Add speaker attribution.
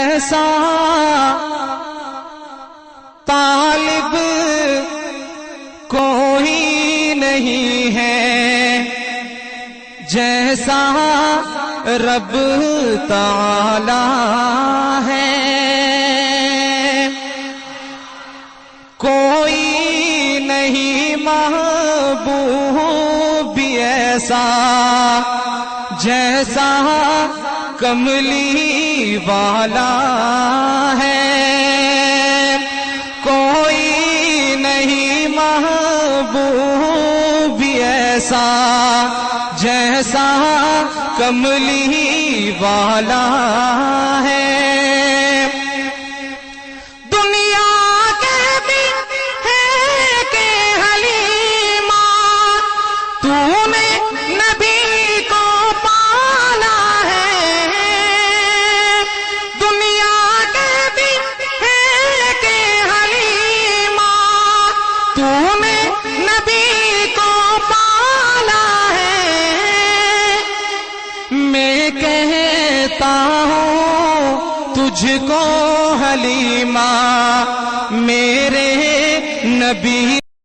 Speaker 1: ایسا طالب کوئی نہیں ہے جیسا رب تعالی ہے. کوئی نہیں محبوب بھی ایسا جیسا کملی والا ہے. کوئی نہیں محبوب بھی ایسا جیسا کملی والا ہے. تجھ کو حلیمہ میرے نبی